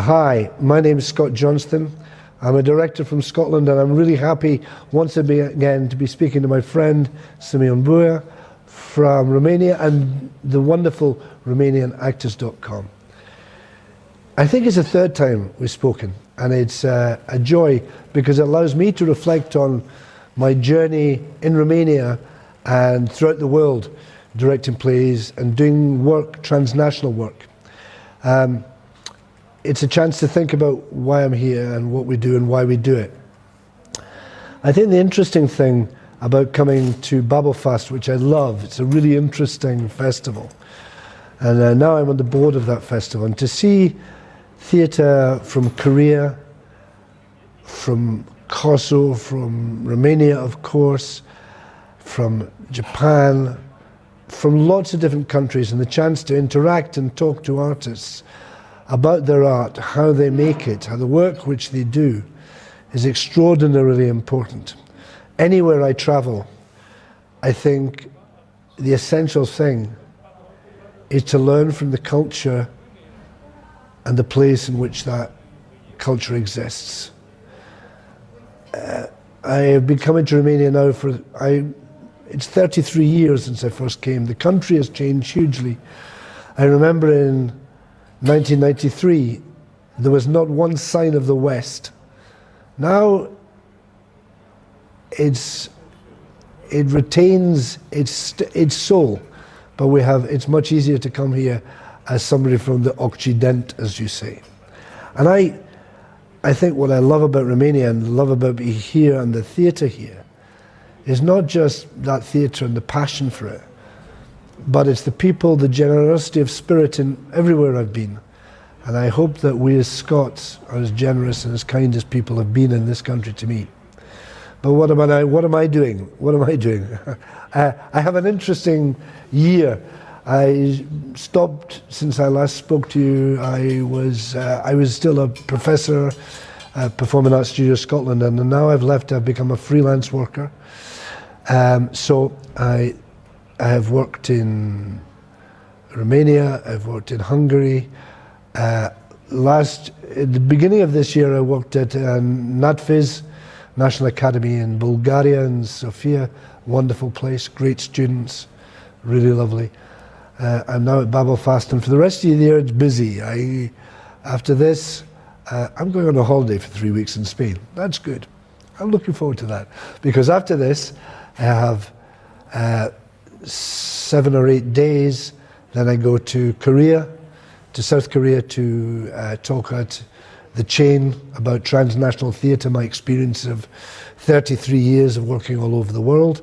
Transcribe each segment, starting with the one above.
Hi, my name is Scott Johnston. I'm a director from Scotland, and I'm really happy once again to be speaking to my friend Simeon Buia from Romania and the wonderful RomanianActors.com. I think it's the third time we've spoken, and it's a joy because it allows me to reflect on my journey in Romania and throughout the world, directing plays and doing work, transnational work. It's a chance to think about why I'm here and what we do and why we do it. I think the interesting thing about coming to Babelfast, which I love, it's a really interesting festival. And now I'm on the board of that festival. And to see theatre from Korea, from Kosovo, from Romania, of course, from Japan, from lots of different countries, and the chance to interact and talk to artists about their art, how they make it, how the work which they do is extraordinarily important. Anywhere I travel, I think the essential thing is to learn from the culture and the place in which that culture exists. I have been coming to Romania now it's 33 years since I first came. The country has changed hugely. I remember in 1993, there was not one sign of the West. Now, it retains its soul, but it's much easier to come here as somebody from the Occident, as you say. And I think what I love about Romania and love about being here and the theatre here is not just that theatre and the passion for it, but it's the people, the generosity of spirit in everywhere I've been. And I hope that we as Scots are as generous and as kind as people have been in this country to me. But what am I doing? What am I doing? I have an interesting year. I stopped since I last spoke to you. I was still a professor at Performing Arts Studio Scotland, and now I've left. I've become a freelance worker. So I have worked in Romania, I've worked in Hungary. At the beginning of this year I worked at NATFIZ, National Academy in Bulgaria, in Sofia. Wonderful place, great students, really lovely. I'm now at Babelfast, and for the rest of the year it's busy. After this, I'm going on a holiday for 3 weeks in Spain. That's good. I'm looking forward to that, because after this I have 7 or 8 days, then I go to South Korea to talk at the Chain about transnational theatre, my experience of 33 years of working all over the world.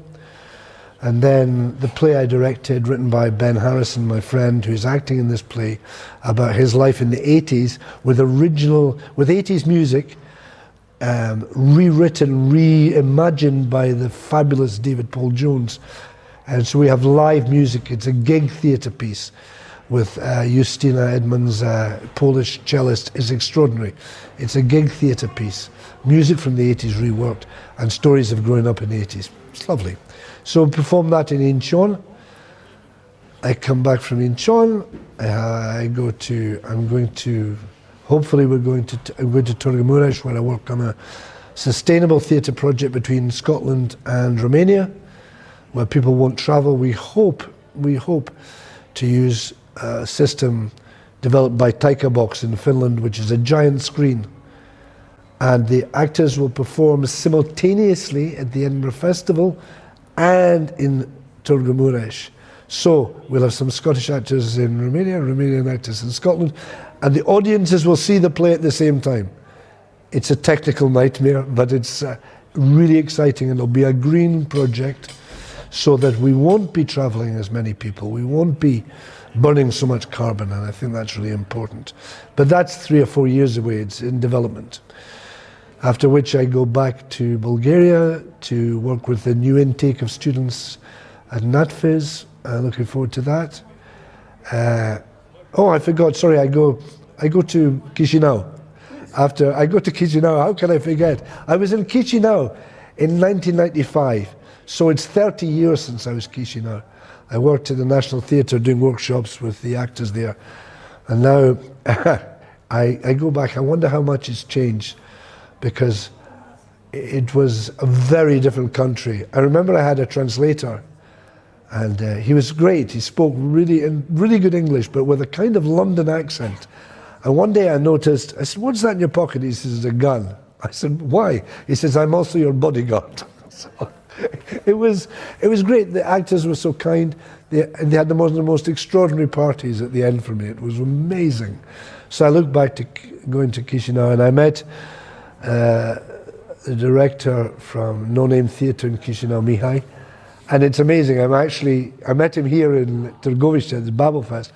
And then the play I directed, written by Ben Harrison, my friend, who's acting in this play, about his life in the 80s, with 80s music, rewritten, reimagined by the fabulous David Paul Jones. And so we have live music. It's a gig theatre piece with Justyna Edmonds, Polish cellist. Is extraordinary. It's a gig theatre piece. Music from the 80s reworked, and stories of growing up in the 80s. It's lovely. So perform that in Incheon. I come back from Incheon. I'm going to Târgu where I work on a sustainable theatre project between Scotland and Romania, where people won't travel. We hope to use a system developed by Taika Box in Finland, which is a giant screen, and the actors will perform simultaneously at the Edinburgh Festival and in Târgu. So we'll have some Scottish actors in Romania, Romanian actors in Scotland, and the audiences will see the play at the same time. It's a technical nightmare, but it's really exciting, and it'll be a green project so that we won't be travelling as many people. We won't be burning so much carbon, and I think that's really important. But that's 3 or 4 years away. It's in development. After which I go back to Bulgaria to work with the new intake of students at NATFIZ. Looking forward to that. I forgot, sorry, I go to Chisinau. After I go to Chisinau, how can I forget? I was in Chisinau in 1995, so it's 30 years since I was Chisinau. I worked at the National Theatre doing workshops with the actors there, and now I go back, I wonder how much it's changed, because it was a very different country. I remember I had a translator, and he was great. He spoke really good English, but with a kind of London accent. And one day I noticed, I said, "What's that in your pocket?" He says, "A gun." I said, "Why?" He says, "I'm also your bodyguard." So it was great. The actors were so kind. They had the most extraordinary parties at the end for me. It was amazing. So I look back to going to Chisinau, and I met the director from No Name Theatre in Chisinau, Mihai. And it's amazing. I met him here in Târgoviște at the Babelfest,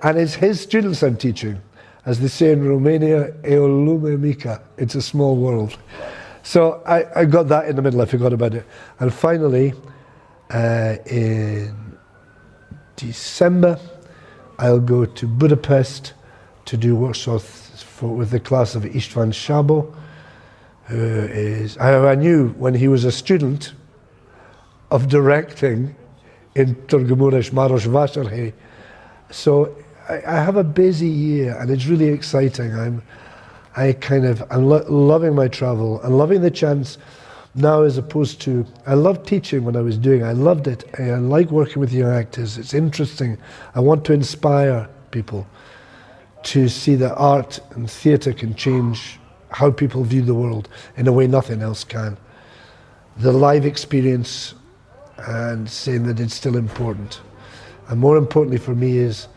and it's his students I'm teaching. As they say in Romania, e o lume mică. It's a small world. So I got that in the middle, I forgot about it. And finally, in December, I'll go to Budapest to do workshops with the class of István Szabó, who is, I knew when he was a student of directing in Târgu Mureș, Marosvásárhely. So I have a busy year, and it's really exciting. I'm loving my travel and loving the chance now, as opposed to, I loved teaching when I was doing it. I loved it. I like working with young actors. It's interesting. I want to inspire people to see that art and theatre can change how people view the world in a way nothing else can. The live experience, and saying that it's still important. And more importantly for me is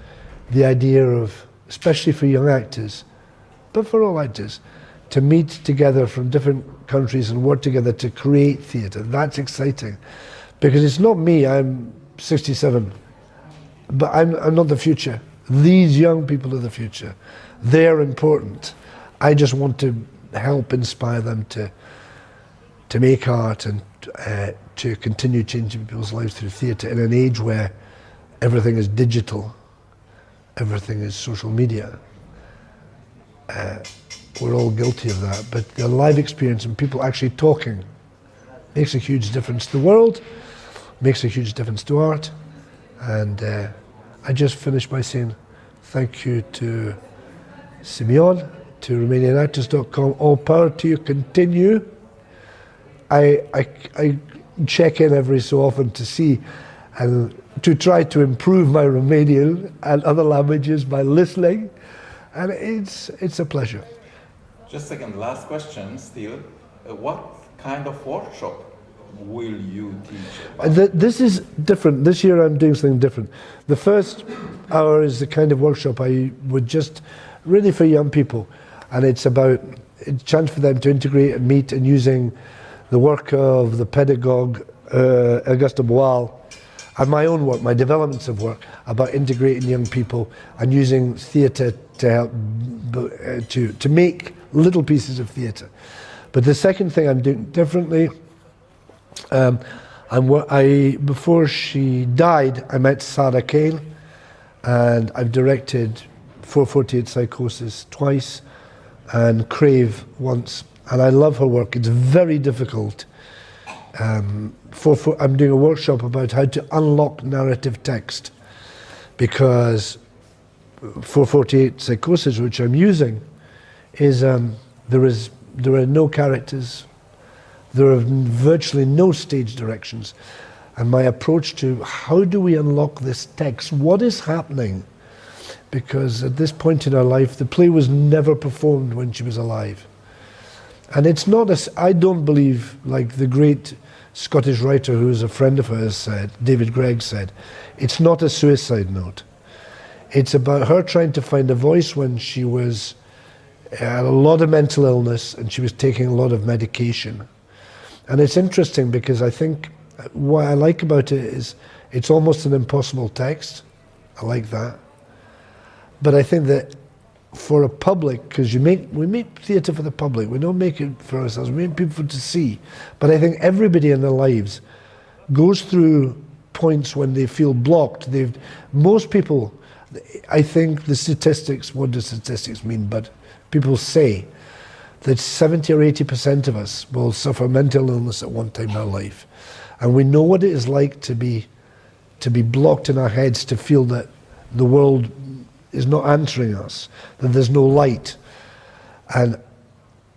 the idea of, especially for young actors, but for all actors, to meet together from different countries and work together to create theatre. That's exciting, because it's not me, I'm 67, but I'm not the future. These young people are the future. They're important. I just want to help inspire them to make art and to continue changing people's lives through theatre in an age where everything is digital, everything is social media. We're all guilty of that, but the live experience and people actually talking makes a huge difference to the world, makes a huge difference to art. And I just finished by saying thank you to Simeon, to RomanianActors.com. All power to you, continue. I check in every so often to see and to try to improve my Romanian and other languages by listening, and it's a pleasure. Just a second, last question still. What kind of workshop will you teach? This is different. This year I'm doing something different. The first hour is the kind of workshop I would just, really for young people, and it's about a chance for them to integrate and meet, and using the work of the pedagogue Augusta Boal, and my own work, my developments of work about integrating young people and using theatre to help to make little pieces of theatre. But the second thing I'm doing differently, before she died, I met Sarah Kane, and I've directed 448 Psychosis twice and Crave once, and I love her work. It's very difficult. I'm doing a workshop about how to unlock narrative text, because 448 Psychosis, which I'm using, is there are no characters, there are virtually no stage directions, and my approach to how do we unlock this text, what is happening, because at this point in her life the play was never performed when she was alive. And it's not I don't believe, like the great Scottish writer who is a friend of hers said, David Gregg said, it's not a suicide note. It's about her trying to find a voice when she had a lot of mental illness and she was taking a lot of medication. And it's interesting because I think what I like about it is it's almost an impossible text. I like that. But I think that for a public, because we make theatre for the public, we don't make it for ourselves, we make people to see. But I think everybody in their lives goes through points when they feel blocked. Most people, I think the statistics, what do statistics mean? But people say that 70 or 80% of us will suffer mental illness at one time in our life. And we know what it is like to be blocked in our heads, to feel that the world is not answering us, that there's no light. And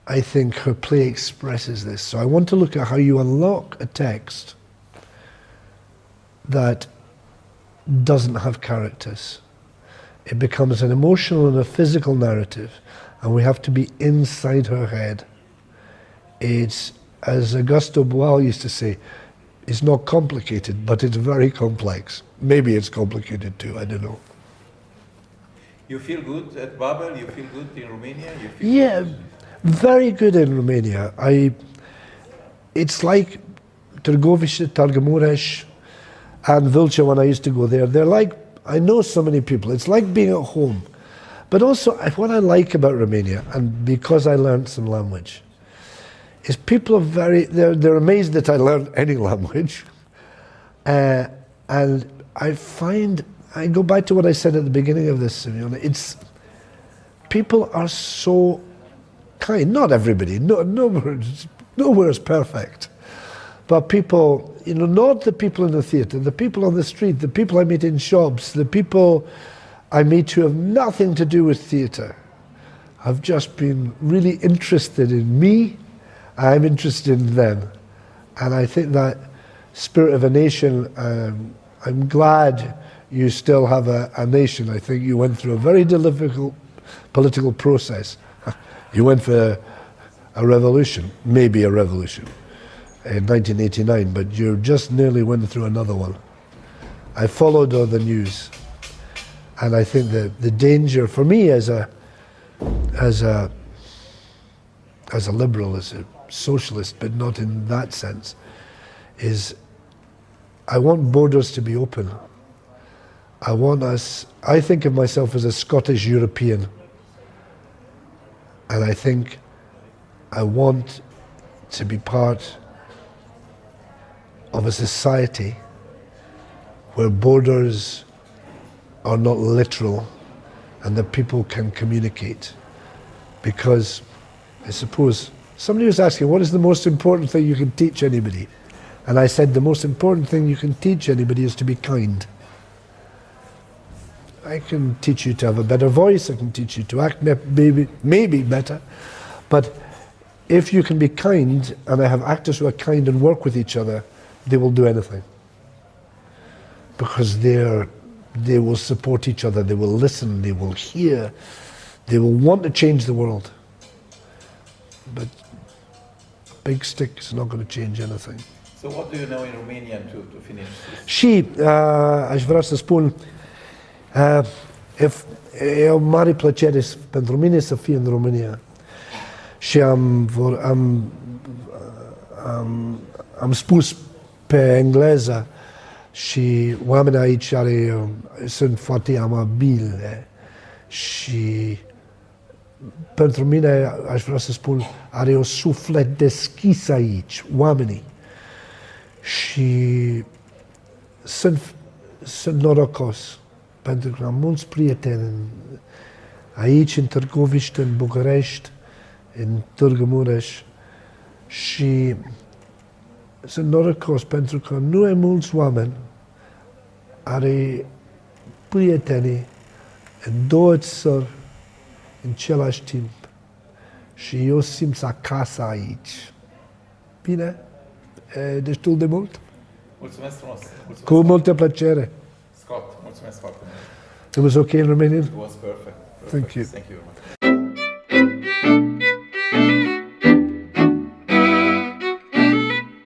I think her play expresses this. So I want to look at how you unlock a text that doesn't have characters. It becomes an emotional and a physical narrative, and we have to be inside her head. It's, as Augusto Boal used to say, it's not complicated, but it's very complex. Maybe it's complicated too, I don't know. You feel good at Babel? You feel good in Romania? You feel Yeah, good? very good in Romania. It's like Târgoviște, Târgu and Vâlcea when I used to go there. They're like, I know so many people. It's like being at home. But also, what I like about Romania, and because I learned some language, is people are they're amazed that I learned any language. And I find, I go back to what I said at the beginning of this, it's, people are so kind. Not everybody, nowhere is perfect. But people, not the people in the theatre, the people on the street, the people I meet in shops, the people I meet who have nothing to do with theatre, have just been really interested in me. I'm interested in them. And I think that spirit of a nation, I'm glad you still have a nation. I think you went through a very difficult political process. You went for a revolution, maybe a revolution, in 1989, but you just nearly went through another one. I followed all the news, and I think that the danger for me as a liberal, as a socialist, but not in that sense, is I want borders to be open. I think of myself as a Scottish European, and I think I want to be part of a society where borders are not literal and that people can communicate. Because I suppose somebody was asking, what is the most important thing you can teach anybody? And I said the most important thing you can teach anybody is to be kind. I can teach you to have a better voice, I can teach you to act maybe better, but if you can be kind, and I have actors who are kind and work with each other, they will do anything. Because they will support each other, they will listen, they will hear, they will want to change the world. But a big stick is not going to change anything. So what do you know in Romanian to finish this? Și aș vrea să spun, e o mare plăcere pentru mine să fiu în România. Și am spus pe engleză și oamenii aici sunt foarte amabili și pentru mine, aș vrea să spun, are o suflet deschis aici, oamenii. Și sunt norocos, pentru că am mulți prieteni aici, în Târgoviște, în București, în Târgu Mureș, și sunt norocos pentru că nu e mulți oameni are prietenii în două țări în același timp. Și eu simt acasă aici. Bine? E destul de mult? Mulțumesc frumos! Mulțumesc. Cu multă plăcere. Scott, mulțumesc foarte mult! It was okay in Romanian? It was perfect. Thank you. Thank you very much.